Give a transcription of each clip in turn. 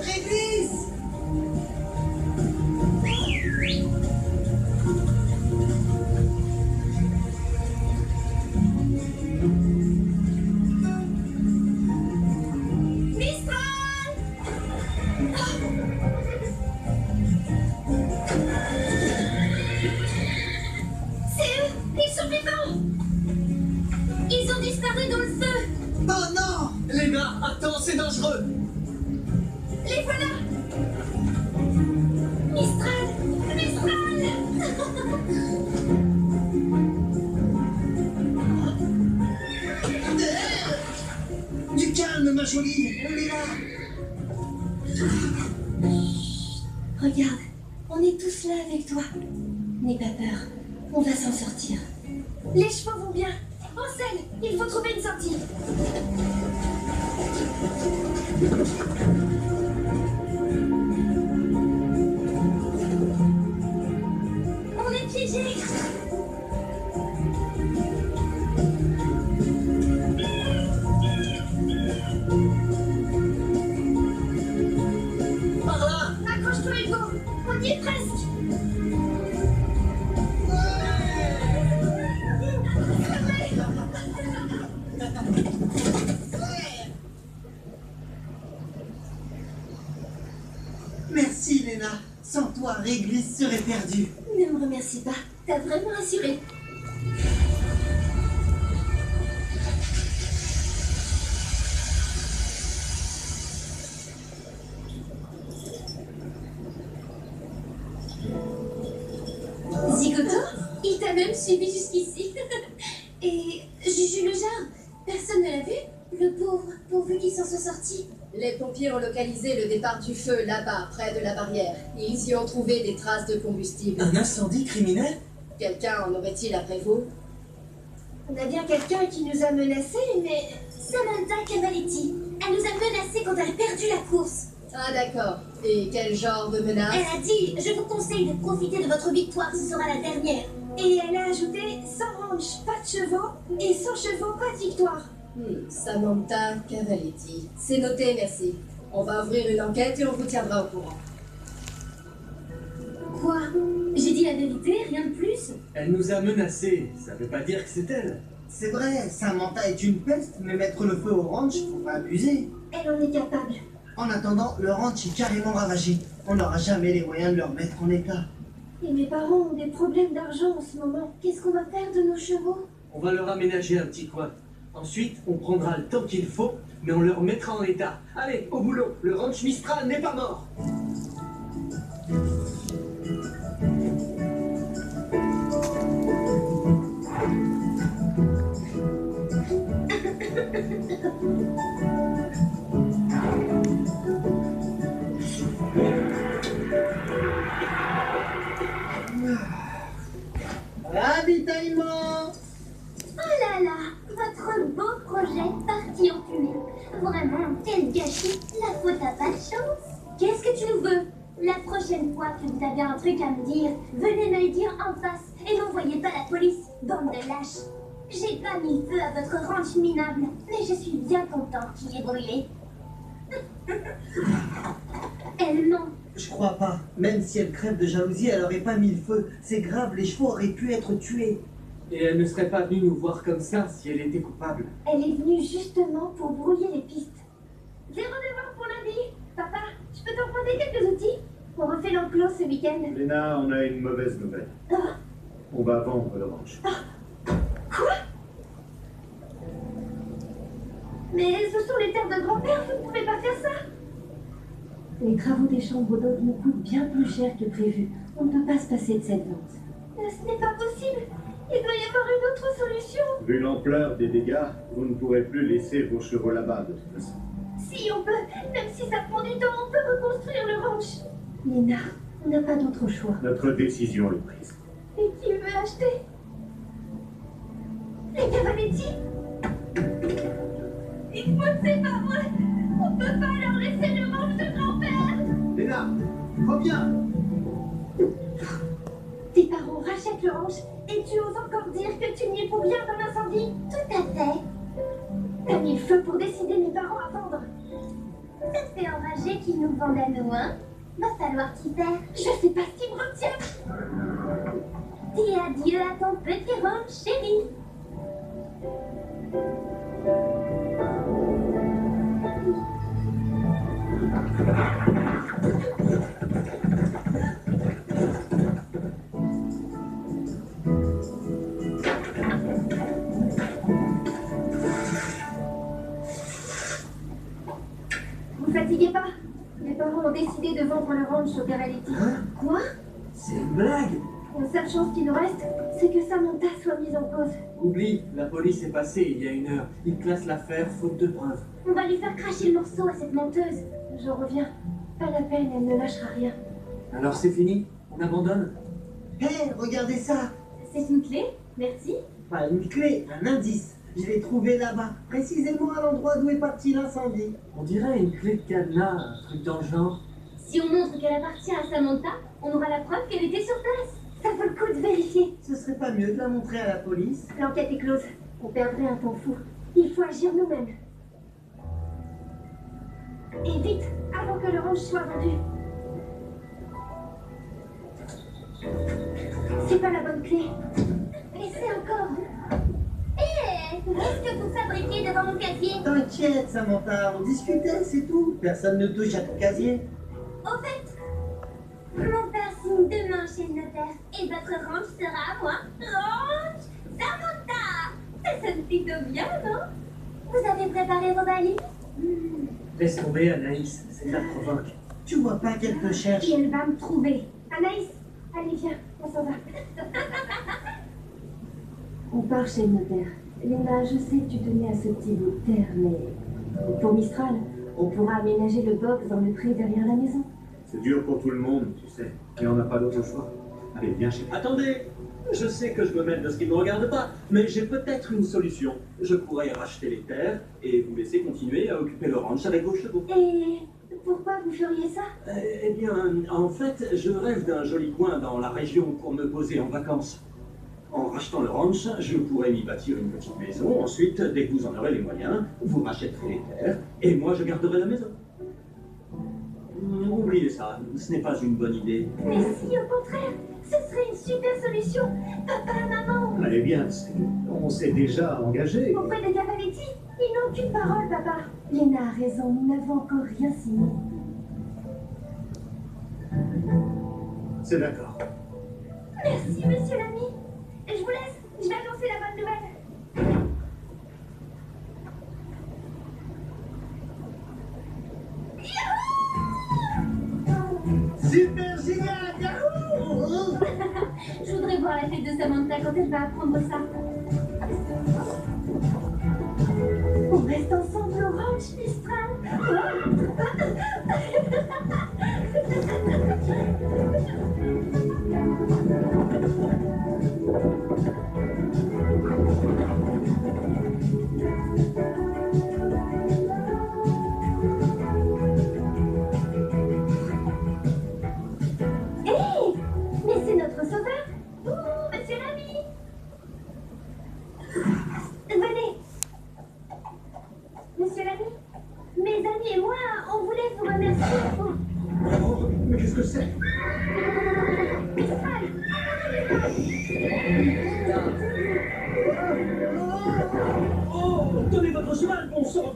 Réglisse! Ils ont disparu dans le feu. Oh non! Léna, attends, c'est dangereux! Les voilà. Mistral! Mistral! Du calme, ma jolie, on est là! Regarde, on est tous là avec toi. N'aie pas peur, on va s'en sortir. Les chevaux vont bien. Ansel, il faut trouver une sortie. On est piégés. Par là! Accroche-toi, Hugo. On y est presque. Merci, Léna. Sans toi, Réglisse serait perdue. Ne me remercie pas. T'as vraiment assuré. Zigoto, il t'a même suivi jusqu'ici. Et Juju le Jar, personne ne l'a vu? Le pauvre, pourvu qu'il s'en soit sorti. Les pompiers ont localisé le départ du feu là-bas, près de la barrière. Ils y ont trouvé des traces de combustible. Un incendie criminel? Quelqu'un en aurait-il après vous? On a bien quelqu'un qui nous a menacés, mais... Samantha Cavaletti. Elle nous a menacés quand elle a perdu la course. Ah d'accord. Et quel genre de menace? Elle a dit, je vous conseille de profiter de votre victoire, ce sera la dernière. Et elle a ajouté, sans ranch, pas de chevaux, et sans chevaux, pas de victoire. Samantha Cavaletti. C'est noté, merci. On va ouvrir une enquête et on vous tiendra au courant. Quoi? J'ai dit la vérité, rien de plus? Elle nous a menacés, ça veut pas dire que c'est elle. C'est vrai, Samantha est une peste, mais mettre le feu au ranch, faut pas abuser. Elle en est capable. En attendant, le ranch est carrément ravagé. On n'aura jamais les moyens de le remettre en état. Et mes parents ont des problèmes d'argent en ce moment. Qu'est-ce qu'on va faire de nos chevaux? On va leur aménager un petit coin. Ensuite, on prendra le temps qu'il faut, mais on le remettra en état. Allez, au boulot, le ranch Mistral n'est pas mort. Ravitaillement! Oh là là, votre beau projet parti en fumée. Vraiment, quel gâchis, la faute à pas de chance. Qu'est-ce que tu nous veux? La prochaine fois que vous avez un truc à me dire, venez me le dire en face et n'envoyez pas la police, bande de lâches. J'ai pas mis feu à votre ranch minable, mais je suis bien contente qu'il ait brûlé. Elle ment. Je crois pas. Même si elle crève de jalousie, elle aurait pas mis le feu. C'est grave, les chevaux auraient pu être tués. Et elle ne serait pas venue nous voir comme ça si elle était coupable. Elle est venue justement pour brouiller les pistes. J'ai rendez-vous pour lundi. Papa, je peux t'emprunter quelques outils? On refait l'enclos ce week-end. Léna, on a une mauvaise nouvelle. Ah. On va vendre le ranch. Quoi? Mais ce sont les terres de grand-père, vous ne pouvez pas faire ça. Les travaux des chambres d'hôtes nous coûtent bien plus cher que prévu. On ne peut pas se passer de cette vente. Ce n'est pas possible. Il doit y avoir une autre solution. Vu l'ampleur des dégâts, vous ne pourrez plus laisser vos chevaux là-bas de toute façon. Si on peut, même si ça prend du temps, on peut reconstruire le ranch. Nina, on n'a pas d'autre choix. Notre décision est prise. Et qui veut acheter? Les Cavaletti? Écoute, c'est pas vrai. On peut pas leur laisser le ranch de grand-père. Léna, reviens! Tes parents rachètent le ranch et tu oses encore dire que tu n'y es pour rien dans l'incendie? Tout à fait. T'as mis le feu pour décider mes parents à vendre. Ça te fait enrager qu'ils nous vendent à nous, hein? Va falloir t'y faire. Je sais pas ce qui me retient. Dis adieu à ton petit ranch, chérie. Vous fatiguez pas? Les parents ont décidé de vendre le ranch au Cavaletti. Hein? Quoi? C'est une blague. La seule chance qu'il nous reste, c'est que Samantha soit mise en cause. Oublie, la police est passée il y a 1 heure. Ils classent l'affaire faute de preuves. On va lui faire cracher le morceau à cette menteuse. Je reviens. Pas la peine, elle ne lâchera rien. Alors c'est fini? On abandonne? Hé, regardez ça. C'est une clé? Merci. Pas une clé, un indice. Je l'ai trouvé là-bas, précisément à l'endroit d'où est parti l'incendie. On dirait une clé de cadenas, un truc dans le genre. Si on montre qu'elle appartient à Samantha, on aura la preuve qu'elle était sur place. Ça vaut le coup de vérifier. Ce serait pas mieux de la montrer à la police? L'enquête est close. On perdrait un temps fou. Il faut agir nous-mêmes. Et vite, avant que le ranch soit vendu. C'est pas la bonne clé. Laissez encore. Hé, qu'est-ce que vous fabriquez devant mon casier? T'inquiète, Samantha, on discutait, c'est tout. Personne ne touche à ton casier. Au fait, mon père signe demain chez le notaire et votre ranch sera à moi. Ranch Samantha! Ça sonne plutôt bien, non? Vous avez préparé vos valises? Laisse tomber, Anaïs, c'est de la provoque. Tu vois pas qu'elle te cherche? Et elle va me trouver. Anaïs, allez viens, on s'en va. On part chez le notaire. Léna, je sais que tu tenais à ce petit bout de terre, mais pour Mistral, on pourra aménager le box dans le pré derrière la maison. C'est dur pour tout le monde, tu sais. Et on n'a pas d'autre choix. Allez, viens chez moi. Attendez, je sais que je me mêle de ce qui ne me regarde pas, mais j'ai peut-être une solution. Je pourrais racheter les terres et vous laisser continuer à occuper le ranch avec vos chevaux. Et pourquoi vous feriez ça? Eh bien, en fait, je rêve d'un joli coin dans la région pour me poser en vacances. En rachetant le ranch, je pourrais m'y bâtir une petite maison. Ensuite, dès que vous en aurez les moyens, vous rachèterez les terres et moi je garderai la maison. Oubliez ça, ce n'est pas une bonne idée. Mais si, au contraire, ce serait une super solution. Papa, maman, Allez, bien, on s'est déjà engagé. auprès des Cavaletti, Ils n'ont aucune parole, papa. Léna a raison, nous n'avons encore rien signé. C'est d'accord. merci, monsieur l'ami. Je vous laisse, je vais annoncer la bonne nouvelle. Super génial, Yahoo! Je voudrais voir la tête de Samantha quand elle va apprendre ça. On reste ensemble au ranch, Mistral. Mais c'est notre sauveur. Ouh, monsieur l'ami. Venez. Monsieur l'ami, mes amis et moi, on voulait vous remercier. Oh, mais qu'est-ce que c'est? Mistral. Oh, donnez votre cheval, bon sang!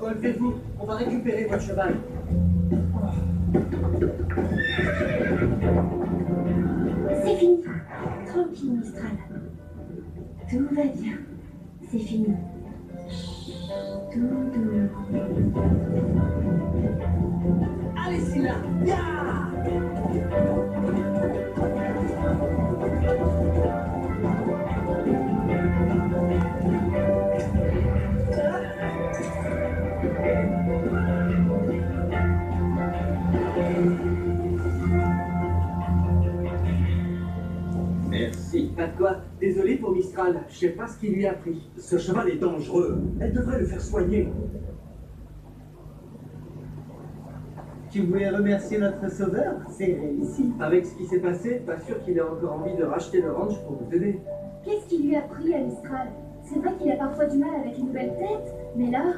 Relevez-vous, on va récupérer votre cheval. C'est fini. Tranquille, Mistral. Tout va bien. C'est fini. Tout doux. Allez, Scylla! Merci. Pas de quoi. Désolé pour Mistral, je sais pas ce qu'il lui a pris. Ce cheval est dangereux. Elle devrait le faire soigner. Tu voulais remercier notre sauveur? C'est réussi. Avec ce qui s'est passé, pas sûr qu'il ait encore envie de racheter le ranch pour vous aider. Qu'est-ce qui lui a pris à Mistral? C'est vrai qu'il a parfois du mal avec une nouvelle tête, mais là,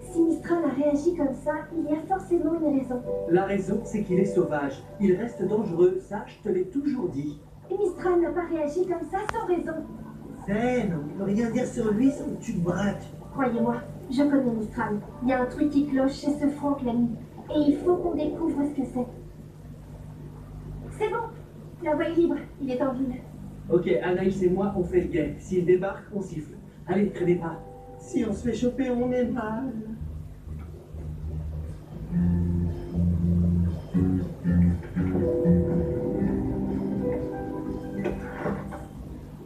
si Mistral a réagi comme ça, il y a forcément une raison. La raison, c'est qu'il est sauvage. Il reste dangereux, ça, je te l'ai toujours dit. Et Mistral n'a pas réagi comme ça sans raison. Zen, on ne peut rien dire sur lui sans que tu te braques. Croyez-moi, je connais Mistral. Il y a un truc qui cloche chez ce Franck l'ami. Et il faut qu'on découvre ce que c'est. C'est bon, la voie est libre, il est en ville. Ok, Anaïs et moi, on fait le guet. S'il débarque, on siffle. Allez, traînez pas. Si on se fait choper, on est mal.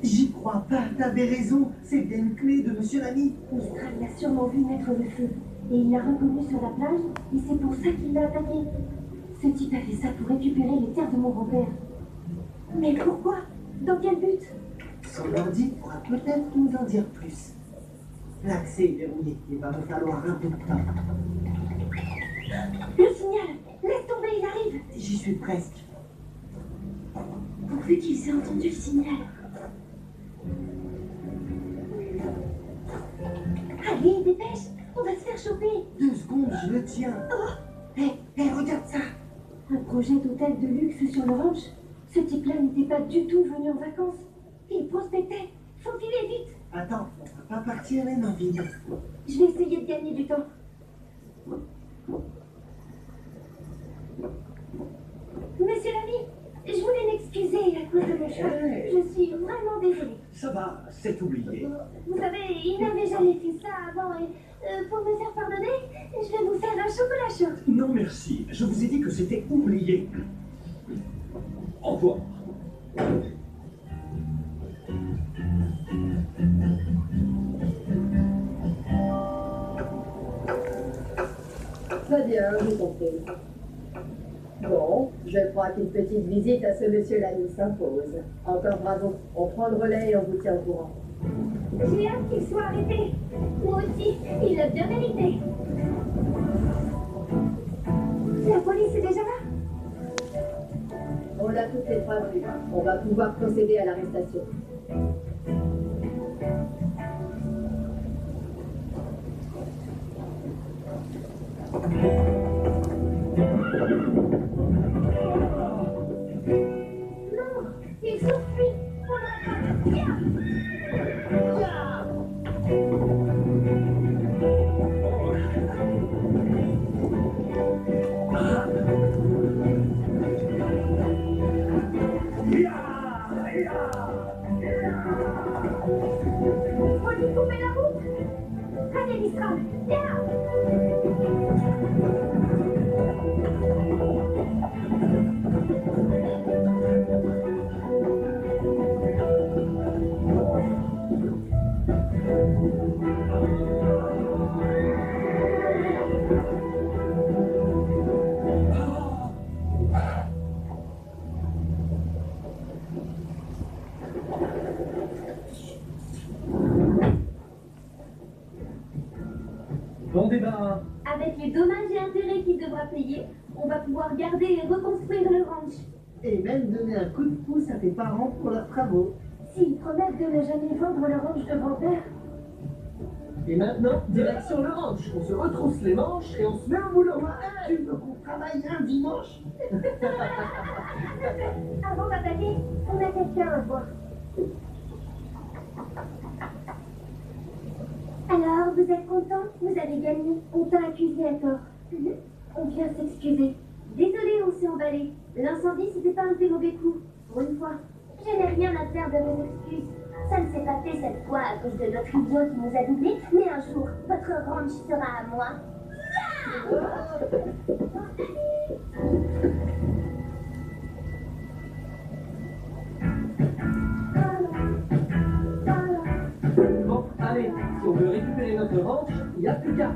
J'y crois pas, t'avais raison. C'est bien une clé de Monsieur l'ami. Mistral l'a sûrement vu mettre le feu. Et il l'a reconnu sur la plage, et c'est pour ça qu'il l'a attaqué. Ce type a fait ça pour récupérer les terres de mon grand-père. Mais pourquoi? Dans quel but? Son ordi pourra peut-être nous en dire plus. L'accès est verrouillé. Il va me falloir un peu de temps. Le signal! Laisse tomber, il arrive! J'y suis presque. Pourvu qu'ils aient entendu le signal. Allez, dépêche! On va se faire choper! 2 secondes, je le tiens. Hé, regarde ça. Un projet d'hôtel de luxe sur le ranch? Ce type-là n'était pas du tout venu en vacances. Il prospectait. Faut filer vite! Attends, on va pas partir les mains vides. Je vais essayer de gagner du temps. Monsieur l'ami, je voulais m'excuser à cause de mon choix. Je suis vraiment désolée. Ça va, c'est oublié. Vous savez, il n'avait jamais fait ça avant et pour me faire pardonner, je vais vous faire un chocolat chaud. Non merci, je vous ai dit que c'était oublié. Au revoir. Très bien, j'ai compris. Bon, je crois qu'une petite visite à ce monsieur l'ami s'impose. Encore bravo, on prend le relais et on vous tient au courant. J'ai hâte qu'il soit arrêté. Moi aussi, il l'a bien mérité. La police est déjà là? On a toutes les preuves. On va pouvoir procéder à l'arrestation. Non, il s'enfuit. Faut lui couper la route. Allez, Mistral, viens. Bon débat. Avec les dommages et intérêts qu'il devra payer, on va pouvoir garder et reconstruire le ranch. Et même donner un coup de pouce à tes parents pour leurs travaux. S'ils promettent de ne jamais vendre le ranch de grand-père, Et maintenant, direction le ranch. On se retrousse les manches et on se met au boulot. Tu veux qu'on travaille un dimanche? avant d'attaquer, on a quelqu'un à voir. Alors, vous êtes content? Vous avez gagné. On t'a accusé à tort. On vient s'excuser. Désolée, on s'est emballé. L'incendie, c'était pas un très mauvais coup. Pour une fois. Je n'ai rien à faire de vos excuses. Ça ne s'est pas fait cette fois à cause de notre idiot qui nous a doublés, mais un jour, votre ranch sera à moi. Bon, allez, si on veut récupérer notre ranch, il n'y a plus qu'à.